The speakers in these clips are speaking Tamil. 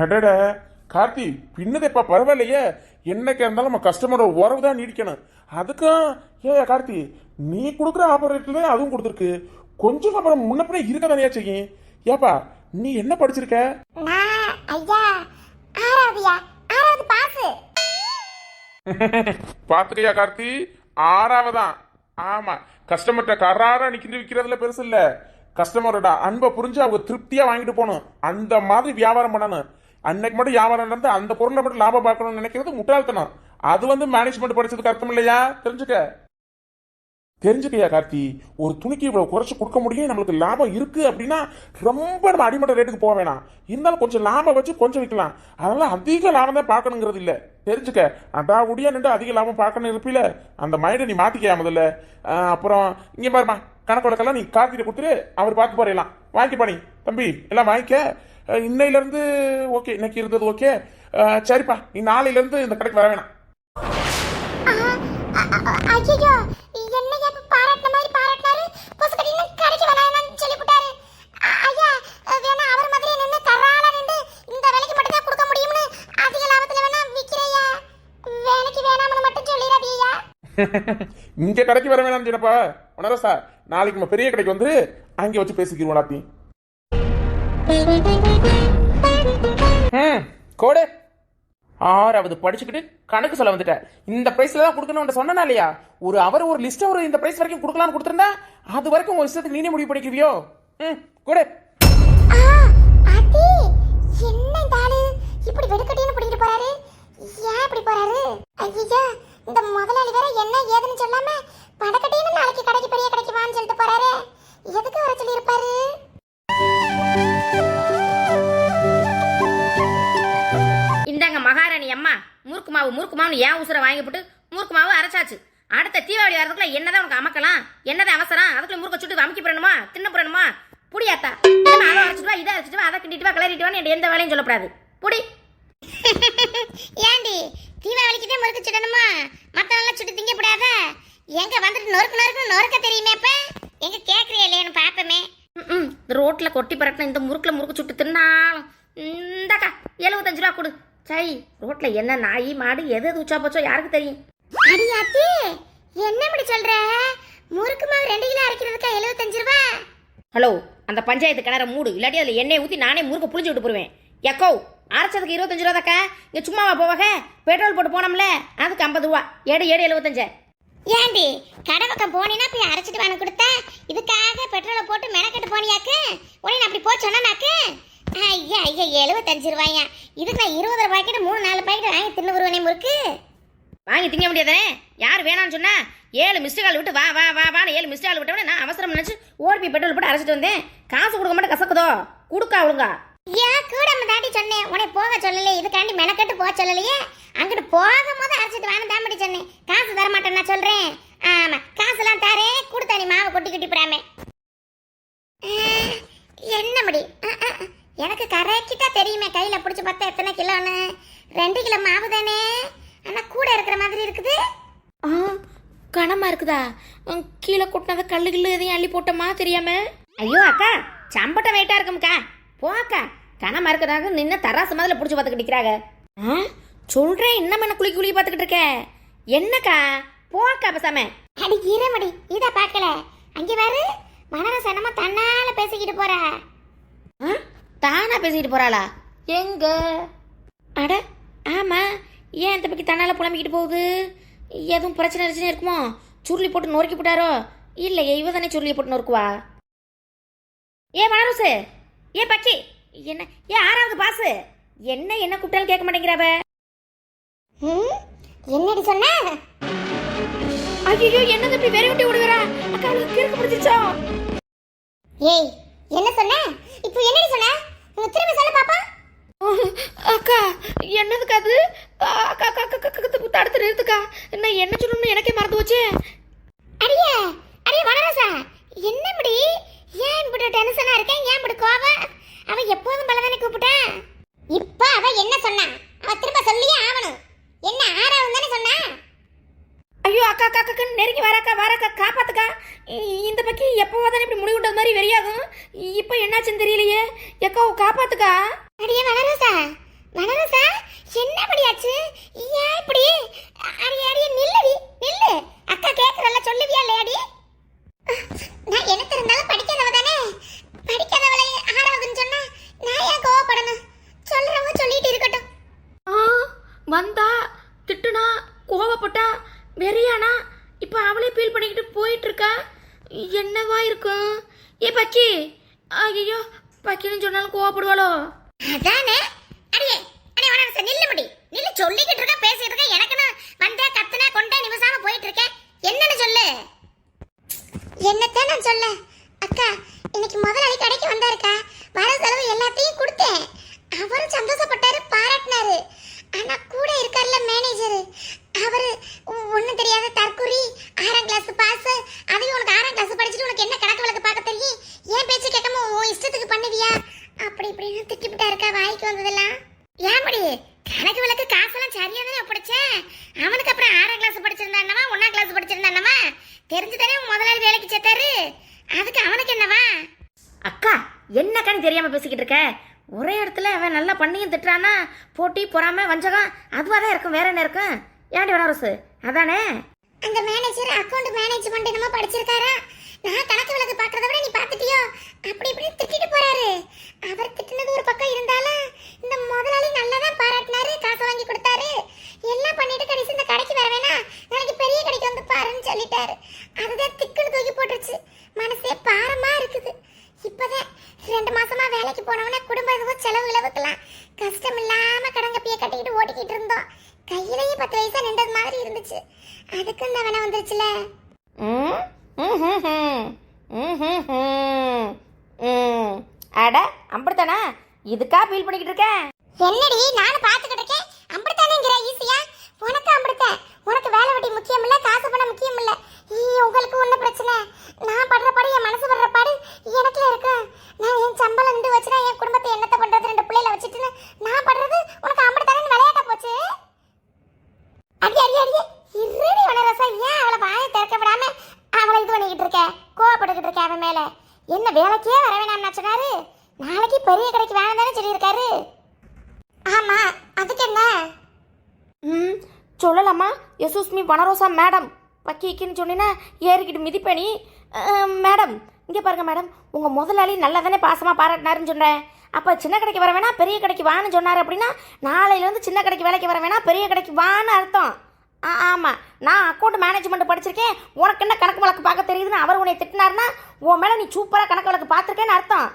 அடட கார்த்தி, பின்னதேப்பா பரவாயில்லையே. என்னைக்கா இருந்தாலும் நம்ம கஸ்டமரோட உறவு தான் நீடிக்கணும். அதுக்கும் கார்த்தி, நீ கொடுக்குற ஆபரேட்டர்ல அதுவும் கொடுத்துருக்கு. கொஞ்சம் அப்புறம் முன்ன பின்ன இருக்க தானே செய்யும். ஏப்பா நீ என்ன படிச்சிருக்க? பாத்துக்கையா கார்த்தி, 6வதான். ஆமா, கஸ்டமர்கிட்ட கராரா நிக்கிட்டு விக்கிறதுல பெருசு இல்ல. கஸ்டமரோட அன்பை புரிஞ்சு அவங்க திருப்தியா வாங்கிட்டு போகணும். அந்த மாதிரி வியாபாரம் பண்ணணும். அன்னைக்கு மட்டும் வியாபாரம் நடந்து அந்த பொருளை மட்டும் லாபம் பார்க்கணும்னு நினைக்கிறது முட்டாள்தனம். அது மேனேஜ்மெண்ட் படிச்சதுக்கு அர்த்தம் இல்லையா? தெரிஞ்சுக்கையா கார்த்தி, ஒரு துணிக்கு இவ்வளவு குறைச்சு கொடுக்க முடியும், நம்மளுக்கு லாபம் இருக்கு அப்படின்னா ரொம்ப நம்ம அடிமட்ட ரேட்டுக்கு போக வேணாம். இருந்தாலும் கொஞ்சம் லாபம் வச்சு கொஞ்சம் விற்கலாம். அதனால அதிக லாபம் தான் பார்க்கணுங்கிறது இல்ல. தெரிஞ்சுக்க, அதான் உடியா நின்று அதிக லாபம் பார்க்கணும் இருப்பில, அந்த மைண்டை நீ மாத்திக்கையா முதல்ல. அப்புறம் இங்க பாருமா, கணக்கொடக்கெல்லாம் நீ கார்த்திட்ட கொடுத்துரு, அவர் பார்த்து போறலாம். வாங்கிப்பா நீ தம்பி, எல்லாம் வாங்கிக்க. இன்னையில இருந்து ஓகே, இன்னைக்கு இருந்தது ஓகே. சரிப்பா, நீ நாளையில இருந்து இந்த கடைக்கு வர வேணாம். இங்க கடைக்கு வர வேணாம் சின்னப்பா. உணரசா, நாளைக்கு நம்ம பெரிய கடைக்கு வந்து அங்கே வச்சு பேசிக்கிறோம் எல்லாத்தையும். கோடு 6வது படிச்சுக்கிட்டு கணக்கு சொல்ல வந்துட்ட. இந்த பிரைஸ்ல தான் கொடுக்கணும் சொன்னா இல்லையா? ஒரு லிஸ்ட் இந்த பிரைஸ் வரைக்கும் கொடுக்கலாம்னு கொடுத்திருந்தா அது வரைக்கும் ஒரு இஷ்டத்துக்கு நீனே முடிவு பண்ணிக்குவியோ? கோடு என்ன தாளு இப்படி வெடுக்கட்டின்னு பிடிக்கிட்டு போறாரு? ஏன் இப்படி போறாரு? ஐயா, இந்த முதலாளி வேற என்ன ஏதுன்னு சொல்லாம படக்கட்டின்னு நாளைக்கு கடைக்கு பெரிய கடைக்கு வான்னு சொல்லிட்டு போறாரு. எதுக்கு வர சொல்லி இருப்பாரு? இந்தாங்க மகாராணி அம்மா, முறுக்கு மாவுன்னு ஏன் உசுரை வாங்கி போட்டு முறுக்கு மாவு அரைச்சாச்சு. அடுத்த தீபாவளி வரதுக்குள்ள என்னதான் உனக்கு அமக்கலாம்? என்னதான் அவசரம்? அதுக்குள்ள முறுக்க சுட்டு அமுக்கி போடணுமா, தின்ன போடணுமா? புடியாத்தா, அதை அரைச்சிட்டு வா, இதை அரைச்சிட்டு வா, அதை கிண்டிட்டு வா, கிளறிட்டு வா, எந்த வேலையும் சொல்லப்படாது. புடி. ஏண்டி தீபாவளிக்கிட்டே முறுக்கு சுடணுமா? மத்த நாள சுட்டு திங்க கூடாத? எங்க வந்துட்டு நொறுக்க தெரியுமே? அப்ப எங்க கேக்குறியா இல்லையான்னு பாப்பமே. ரோட்ல கொட்டி பரட்டின இந்த முறுக்கு சுட்டு தின்னாலும் இந்தாக்கா 75 ரூபா கொடு. சரி, ரோட்ல என்ன நாய் மாடு எது உச்சா போச்சோ யாருக்கு தெரியும்? அடியாத்தி, என்ன இப்படி சொல்ற? முறுக்கு மாவு 2 கிலோ அரைக்கிறதுக்கா 75 ரூபா? ஹலோ, அந்த பஞ்சாயத்து கிணற மூடு, இல்லாட்டி அதுல எண்ணெய் ஊத்தி நானே முறுக்கு புளிஞ்சு விட்டு போடுவேன். எக்கோ, அரைச்சதுக்கு 25 ரூபா தாக்கா. இங்க சும்மாவா போவாக? பெட்ரோல் போட்டு போனோம்ல, அதுக்கு 50 ரூபா. ஏடு 75. ஏண்டி கடை பக்கம் போனீனா போய் அரைச்சிட்டு வாங்க கொடுத்த, இதுக்காக பெட்ரோலை போட்டு மெனக்கெட்டு போனியாக்கு? உடனே அப்படி போ சொன்னாக்கு? ஐயா 75 ரூபாயா? இதுக்கு நான் 20 ரூபாய்க்கிட்ட 3-4 பாக்கெட் வாங்கி தின்னு வருவேனே முறுக்கு. வாங்கி திங்க முடியாதானே? யார் வேணான்னு சொன்னா? 7 மிஸ்டு கால் விட்டு வா 7 மிஸ்டு கால் விட்டவனே நான் அவசரம் நினைச்சு ஓடி போய் பெட்ரோல் போட்டு அரைச்சிட்டு வந்தேன். காசு கொடுக்க மாட்டே கசக்குதோ? கொடுக்கா ஒழுங்கா. கூட நம்ம தாண்டி சொன்னேன், உனே போக சொல்லலையே, இதுக்காண்டி மெனக்கெட்டு போக சொல்லலையே. அங்கிட்டு போகும்போது அரைச்சிட்டு வாங்க தாம்படி சொன்னேன். காசு தர மாட்டேன் நான் சொல்றேன். ஆமா, காசுலாம் தரேன், கொடுத்தா நீ மாவை கொட்டி போடாம. என்ன முடி? எனக்கு கரெக்டா தெரியுமே, கையில பிடிச்சி பார்த்தா எத்தனை கிலோன்னு. 2 கிலோ மாவு தானே, ஆனா கூட இருக்கிற மாதிரி இருக்குது. கனமா இருக்குதா? கீழே கொட்டினத கல்லு எதையும் அள்ளி போட்டோமா தெரியாம? ஐயோ அக்கா, சம்பட்ட வெயிட்டா இருக்கும்க்கா. போக்கா, கனமா இருக்கதாக நின்று தராசு மாதிரி பிடிச்சி பார்த்துக்கிட்டு நிற்கிறாங்க. சொல்றேன், இன்னும் என்ன குளிக்க பார்த்துக்கிட்டு இருக்க? என்னக்கா? போக்கா பேசாம. அடி ஈரமடி, இதை பார்க்கல. அங்கே வேறு மனரச என்னமோ தன்னால பேசிக்கிட்டு போற. தானா பேசிக்கிட்டு போறாளா? எங்க? அட ஆமா, ஏன் இந்த பக்கம் தன்னால புலம்பிக்கிட்டு போகுது? எதுவும் பிரச்சனை இருக்குமோ? சுருளி போட்டு நொறுக்கி போட்டாரோ? இல்லையே, இவ தானே சுருளி போட்டு நொறுக்குவா. ஏ மனரசு, ஏ பக்கி, என்ன ஏ 6வது பாசு, என்ன கூப்பிட்டாலும் கேட்க மாட்டேங்கிறாவ. என்னடி சொன்ன? ஐயோ, என்ன தம்பி வெறி விட்டு ஓடுறா? அக்கா அவளுக்கு கிறுக்கு பிடிச்சிருச்சோ? ஏய், என்ன சொன்ன? இப்போ என்னடி சொன்ன? திரும்ப சொல்ல பாப்பா. அக்கா, என்னதுக்கா அது? அக்கா தடுத்து நிறுத்துக்கா. என்ன சொல்லணும்னு எனக்கே மறந்து போச்சு. அடியே வனரசா, என்ன இப்படி? ஏன் இப்படி டென்ஷனா இருக்கேன்? ஏன் இப்படி கோவம்? அவ எப்போதும் பலதானே கூப்பிட்டேன். இப்ப அவ என்ன சொன்னா? அவ திரும்ப சொல்லியே ஆவணும். என்ன 6வது தானே சொன்னா? ஐயோ அக்கா நெருங்கி வரக்கா காப்பாத்துக்கா. இந்த பக்கி எப்போதான் இப்படி முடிவு விட்டது மாதிரி வெறியாகும். இப்போ என்னாச்சுன்னு தெரியலையே. எக்கா காப்பாத்துக்கா. அடியே வனரசா, வனரசா என்ன படியாச்சு ஏன் இப்படி அடி அடி நில்லுடி நில்லு அக்கா கேக்குறல்ல சொல்லுவியா இல்லையாடி நான் என்ன இருந்தாலும் படிக்காதவ தானே படிக்காதவளை ஆறாவதுன்னு சொன்னா நான் ஏன் கோவப்படணும் சொல்றவங்க சொல்லிட்டு இருக்கட்டும் வந்தா திட்டுனா கோவப்பட்டா வெறியானா இப்போ அவளே ஃபீல் பண்ணிக்கிட்டு போயிட்டு இருக்கா என்னவா இருக்கும் ஏ பக்கி ஐயோ பக்கின்னு சொன்னாலும் கோவப்படுவாளோ அதானே அடியே அடியே வனரசா நில்லு முடி நில்லு சொல்லிக்கிட்டு இருக்க பேசிட்டு இருக்க எனக்குன்னு வந்தே கத்துனே கொண்டே நிமிஷாம போயிட்டு இருக்கேன் என்னன்னு சொல்லு என்னத்தான் நான் சொல்ல அக்கா இன்னைக்கு முதலாளி கடைக்கு வந்தாருக்கா வர செலவு எல்லாத்தையும் கொடுத்தேன் அவரும் சந்தோஷப்பட்டாரு பாராட்டினாரு ஆனா கூட இருக்கார்ல மேனேஜர் அவரு ஒண்ணும் தெரியாத தற்குறி 6ஆம் கிளாஸ் பாஸ் அதையும் உனக்கு 6ஆம் கிளாஸ் படிச்சுட்டு உனக்கு என்ன கணக்கு வழக்கு பார்க்க தெரியும் ஏன் பேச்சு கேட்காம உன் இஷ்டத்துக்கு பண்ணுவியா அப்படி இப்படின்னு திட்டிவிட்டா இருக்கா வாய்க்கு வந்ததெல்லாம் ஏன்படி கணக்கு வழக்கு காசெல்லாம் சரியா தானே ஒப்படைச்சேன் அவனுக்கு அப்புறம் 6ஆம் கிளாஸ் படிச்சிருந்தானவா 1ஆம் கிளாஸ் படிச்சிருந்தானவா தெரிஞ்சுதானே முதலாளி வேலைக்கு சேர்த்தாரு அதுக்கு அவனுக்கு என்னவா அக்கா என்னக்கான்னு தெரியாம பேசிக்கிட்டு இருக்க ஒரே இடத்துல அவன் நல்லா பண்ணியும் திட்டுறானா போட்டி பொறாம வஞ்சகம் அதுவாக தான் இருக்கும் வேற என்ன இருக்கும் ஏன்டி வனரசு அதானே அந்த மேனேஜர் அக்கவுண்ட் மேனேஜ்மெண்ட் என்னமோ படிச்சிருக்காரா நான் கணக்கு வழக்கு பார்க்கறத விட நீ பார்த்துட்டியோ அப்படி இப்படி திட்டிட்டு போறாரு அவர் திட்டினது ஒரு பக்கம் இருந்தாலும் இந்த முதலாளி நல்லா தான் பாராட்டினாரு காசு வாங்கி கொடுத்தாரு எல்லாம் பண்ணிட்டு கடைசி இந்த கடைக்கு வர வேணா நாளைக்கு பெரிய கடைக்கு வந்து பாருன்னு சொல்லிட்டாரு அதுதான் திக்குன்னு தூக்கி போட்டுருச்சு மனசே பாரமா இருக்குது இப்பதான் 2 மாசமா வேலைக்கு போனவன குடும்ப எதுவும் செலவு இளவுக்கலாம் கஷ்டம் இல்லாம கடங்கப்பிய கட்டிக்கிட்டு ஓட்டிக்கிட்டு இருந்தோம் கையிலேயே 10 வயசா நின்றது மாதிரி இருந்துச்சு அதுக்கு இந்த வேணா வந்துருச்சுல அட அப்படித்தானா இதுக்கா ஃபீல் பண்ணிக்கிட்டு இருக்கேன் என்னடி நானும் பாத்துக்கிட்டு இருக்கேன் அப்படித்தானேங்கிற ஈஸியா உனக்கு அப்படித்தான் உனக்கு வேலை வெட்டி முக்கியம் இல்ல காசு பணம் முக்கியம் இல்ல உங்களுக்கு ஒண்ணு பிரச்சனை நான் படுற பாடு என் மனசு படுற பாடு எனக்குல இருக்கு நான் என் சம்பளம் நின்று வச்சுனா என் குடும்பத்தை என்னத்த பண்றது 2 பிள்ளைகளை வச்சுட்டு நான் படுறது உனக்கு அப்படித்தானே விளையாட்ட போச்சு அடி அடி அடி இருடி வனரசா ஏன் அவளை வாயை திறக்க விடாம அவளை இது பண்ணிக்கிட்டு இருக்க கோவப்பட்டுக்கிட்டு இருக்க அவன் மேல என்ன வேலைக்கே வர வேணாம்னு சொன்னாரு நாளைக்கு பெரிய கடைக்கு வேணாம் தானே சொல்லியிருக்காரு ஆமா அதுக்கு என்ன சொல்லலாமா எசூஸ்மி வனரோசா மேடம் பக்கின்னு சொன்னீங்கன்னா ஏறிக்கிட்டு மிதிப்பேனி மேடம் இங்கே பாருங்க மேடம் உங்கள் முதலாளி நல்லா தானே பாசமாக பாராட்டினாருன்னு சொன்னேன் அப்போ சின்ன கடைக்கு வர வேணா பெரிய கடைக்கு வான்னு சொன்னார் அப்படின்னா நாளையிலேருந்து சின்ன கடைக்கு வேலைக்கு வர வேணா பெரிய கடைக்கு வான்னு அர்த்தம் ஆமாம் நான் அக்கௌண்ட் மேனேஜ்மெண்ட் படிச்சிருக்கேன் உனக்கு என்ன கணக்கு வழக்கு பார்க்க தெரியுதுன்னு அவர் உன்னை திட்டினார்னா உன் மேலே நீ சூப்பராக கணக்கு வழக்கு பார்த்துருக்கேன்னு அர்த்தம்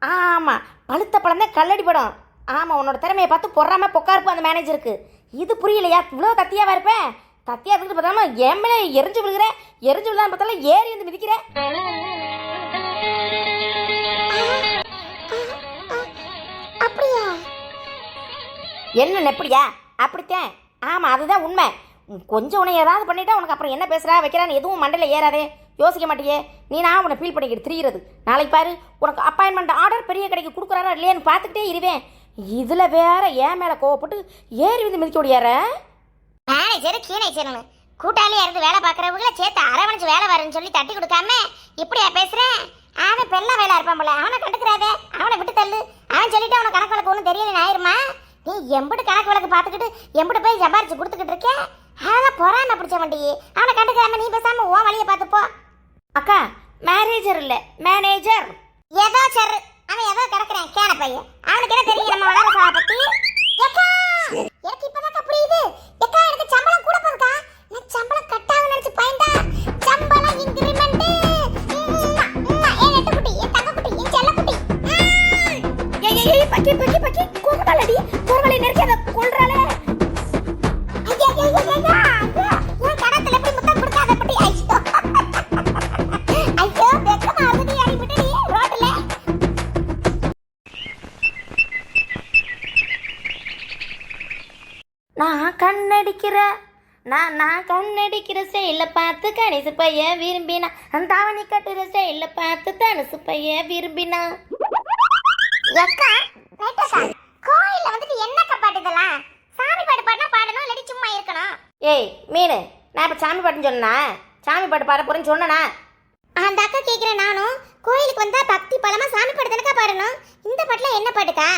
ஆமாம் பழுத்த பழம் தான் கல்லடி படம் ஆமாம் உன்னோட திறமையை பார்த்து பொறாம பொக்கா இருப்போம் அந்த மேனேஜருக்கு இது புரியலையா இவ்வளோ தத்தியாவா இருப்பேன் தத்தியா இருந்துட்டு பார்த்தாம என் மேலே எரிஞ்சு விழுகிறேன் எரிஞ்சு விழுதான் பார்த்தாலும் ஏறி வந்து மிதிக்கிறேன் அப்படியா என்ன எப்படியா அப்படித்தான் ஆமாம் அதுதான் உண்மை கொஞ்சம் உன்னை ஏதாவது பண்ணிட்டா உனக்கு அப்புறம் என்ன பேசுகிறா வைக்கிறான்னு எதுவும் மண்டையில் ஏறாதே யோசிக்க மாட்டியே நீ நான் உன்னை ஃபீல் பண்ணிக்கிட்டு திரிகிறது நாளைக்கு பாரு உனக்கு அப்பாயின்மெண்ட் ஆர்டர் பெரிய கடைக்கு கொடுக்குறாரா இல்லையான்னு பார்த்துக்கிட்டே இருவேன் இதில் வேற ஏன் மேலே கோவப்பட்டு ஏறி வந்து மிதிக்க முடியார மேனேஜர் கீனேஜர்னு கூட்டாளியா இருந்து வேலை பார்க்குறவங்கள சேர்த்து அரவணைச்சு வேலை வரேன்னு சொல்லி தட்டி கொடுக்காம இப்படியா பேசுறேன் அவன் பெண்ணா வேலை இருப்பான் போல அவனை கண்டுக்கிறாதே அவனை விட்டு தள்ளு அவன் சொல்லிட்டு அவனை கணக்கு வழக்கு ஒன்றும் தெரியல ஆயிருமா நீ எம்பிட்டு கணக்கு வழக்கு பார்த்துக்கிட்டு எம்பிட்டு போய் சம்பாரிச்சு கொடுத்துக்கிட்டு இருக்கேன் அதான் பொறாம பிடிச்ச வண்டி அவனை கண்டுக்கிறாம நீ பேசாம உன் வழியை பார்த்துப்போ அக்கா மேனேஜர் இல்லை மேனேஜர் ஏதோ சரு அவன் ஏதோ கிடக்குறேன் கேன பையன் அவனுக்கு என்ன தெரியும் நம்ம வளர பத்தி ஏக்கா எனக்கு இப்பதான் புரியுது ஏக்கா எனக்கு சம்பளம் கூட போகுதுக்கா நான் சம்பளம் கட்டாக நினைச்சு பயந்தா சம்பளம் இன்கிரிமெண்ட் ஏன் நெட்டு குட்டி என் தங்க குட்டி என் செல்ல குட்டி ஏய் பக்கி பக்கி பக்கி கோவத்தாலடி கோவலை நெருக்கி அதை கொல்றாளே ஐயா ஐயா ஐயா என் கடத்துல எப்படி முத்தம் கொடுக்காத குட்டி ஐயோ ஐயோ வெக்கமா அழுதி அடி விட்டுடி ரோட்ல நான் கண்ணடிக்கிற செயல பார்த்து கணிசு பைய விரும்பினா அந்த தாவணி கட்டுற செயல பார்த்து தனுசு பைய விரும்பினா அக்கா ரைட்டக்கா கோயில்ல வந்துட்டு என்னக்கா பாட்டு இதெல்லாம் சாமி பாட்டு பாடினா பாடணும் இல்லாட்டி சும்மா இருக்கணும் ஏய் மீனு நான் இப்போ சாமி பாட்டுன்னு சொன்னா சாமி பாட்டு பாட போறேன்னு சொன்னனா அந்த அக்கா கேட்குறேன் நானும் கோயிலுக்கு வந்தா பக்தி பலமா சாமி பாட்டு தானக்கா பாடணும் இந்த பாட்டுல என்ன பாட்டுக்கா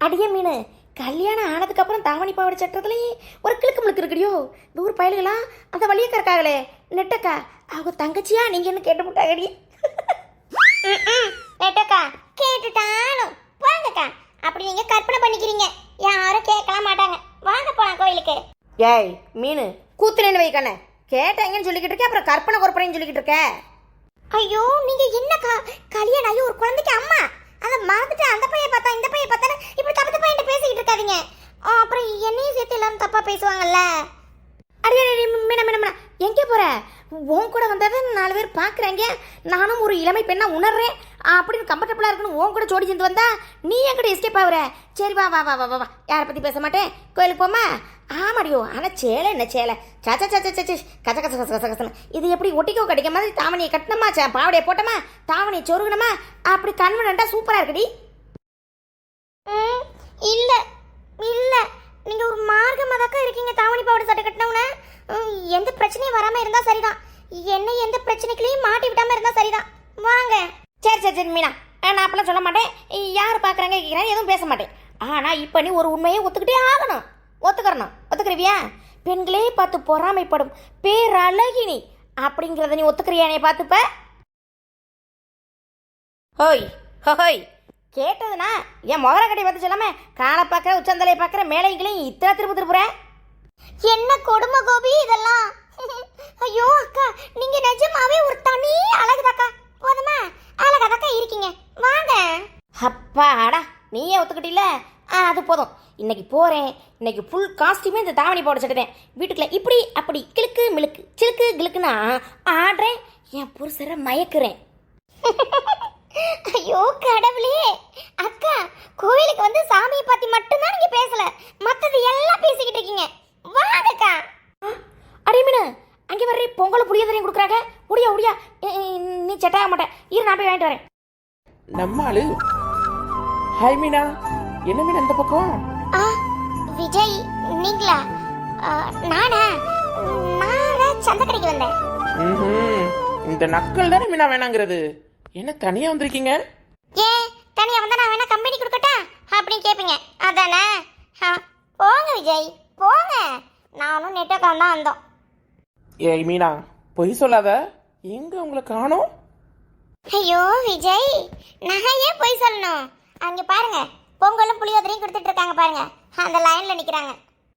அடியே மீனு கல்யாணம் ஆனதுக்கு அப்புறம் தாவணி பாவாடை சட்டத்துலயே ஒரு கிழக்கு முழுக்கு இருக்கடியோ இந்த ஊர் பயலுகளாம் அந்த வழியக்கா இருக்காங்களே நெட்டக்கா அவங்க தங்கச்சியா நீங்க என்ன கேட்டு முட்டாங்கடி நெட்டக்கா கேட்டுட்டாலும் வாங்கக்கா. அப்படி நீங்க கற்பனை பண்ணிக்கிறீங்க, யாரும் கேட்கலாம் மாட்டாங்க. வாங்க போலாம் கோயிலுக்கு. ஏய் மீனு கூத்துலேன்னு வைக்கண்ணே கேட்டாங்கன்னு சொல்லிக்கிட்டு இருக்கேன் அப்புறம் கற்பனை கொற்பனைன்னு சொல்லிக்கிட்டு இருக்க. ஐயோ நீங்க என்னக்கா கல்யாணம் ஆகி ஒரு குழந்தைக்கு அம்மா அதை மறந்துட்டு அந்த பையன் பார்த்தா இந்த பையன் பார்த்தா இப்படி தப்பு பையன் பேசிக்கிட்டு இருக்காதீங்க. அப்புறம் என்னையும் சேர்த்து எல்லாரும் தப்பா பேசுவாங்கல்ல. அடியே மீனா மீனா மீனா எங்கே போற? உன் கூட வந்ததை 4 பேர் பார்க்குறாங்க, நானும் ஒரு இளமை பெண்ணா உணர்றேன் அப்படின்னு கம்ஃபர்டபுளாக இருக்கணும். உன் கூட ஜோடி சேர்ந்து வந்தா நீ என்கிட்ட எஸ்கேப் ஆகுற. சரி வா வா வா வா வா யாரை பற்றி பேச மாட்டேன், கோயிலுக்கு போமா. ஆமாடியோ ஆனால் சேலை என்ன சேலை சச்ச சச்ச சச்ச கச்ச கச்ச கச கச கசன இது எப்படி ஒட்டிக்கோ கடிக்க மாதிரி தாவணியை கட்டினமா பாவடையை போட்டோமா தாவணியை சொருகணுமா அப்படி கன்வென்ட்டா சூப்பராக இருக்குடி. இல்ல இல்ல நீங்க ஒரு மார்க்கமாதாக்கா இருக்கீங்க. தாவணி பாவாடை சட்டை கட்டினவன எந்த பிரச்சனையும் வராம இருந்தா சரிதான், என்ன எந்த பிரச்சனைக்குள்ளேயும் மாட்டி விட்டாம இருந்தா சரிதான். வாங்க. சரி சரி சரி மீனா நான் அப்பெல்லாம் சொல்ல மாட்டேன், யார் பார்க்குறாங்க கேட்குறாங்க எதுவும் பேச மாட்டேன். ஆனால் இப்போ நீ ஒரு உண்மையை ஒத்துக்கிட்டே ஆகணும். ஒத்துக்கிறவியா? பெண்களே பார்த்து பொறாமைப்படும் பேரழகினி அப்படிங்கிறத நீ ஒத்துக்கிறியா? நீ பார்த்துப்ப ஹோய் ஹோய் கேட்டதுனா என் முகர கட்டி பார்த்து சொல்லாம காலை பார்க்குற உச்சந்தலையை பார்க்குற மேலைகளையும் இத்தனை திருப்புற. என்ன கொடுமை கோபி இதெல்லாம். ஐயோ அக்கா நீங்க நிஜமாவே ஒரு தனி அழகுதாக்கா. போதுமா? அழகாதாக்கா இருக்கீங்க. வாங்க. அப்பாடா நீயே ஒத்துக்கிட்டில, அது போதும். இன்னைக்கு போகிறேன், இன்னைக்கு ஃபுல் காஸ்டியூமே இந்த தாவணி போட சொல்லிட்டேன். வீட்டுக்குள்ள இப்படி அப்படி கிழக்கு மிளுக்கு சிலுக்கு கிழக்குன்னா ஆடுறேன், என் புருஷரை மயக்குறேன். ஐயோ கடவுளே அக்கா, கோயிலுக்கு வந்து சாமியை பத்தி மட்டும்தான் நீங்க பேசல, மத்தது எல்லாம் பேசிக்கிட்டு இருக்கீங்க. வாங்கக்கா. அடிமீனு அங்கே வர்ற பொங்கல் புளியோதரையும் கொடுக்குறாங்க. முடியா நீ செட்டாக மாட்டேன், இரு நான் போய் வாங்கிட்டு வரேன். நம்ம ஆளு. ஹாய் மீனா, என்ன மீனா இந்த பக்கம்? விஜய் நீங்களா? நானா? நான் சந்தை கடைக்கு வந்தேன். இந்த நக்கல் தானே மீனா வேணாங்கிறது. என்ன தனியா வந்திருக்கீங்க? ஏன் தனியா வந்தா நான் வேணா கம்பெனி கொடுக்கட்டா அப்படின்னு கேட்பீங்க அதானே? போங்க விஜய் போங்க, நானும் நெட்டக்கான் தான் வந்தோம். ஏய் மீனா பொய் சொல்லாத, எங்க உங்களை காணோம்? ஐயோ விஜய் நான் ஏன் போய் சொல்லணும்? அங்க பாருங்க பொங்கலும் புளியோதரையும் கொடுத்துட்டு இருக்காங்க பாருங்க, அந்த லைன்ல நிக்கிறாங்க.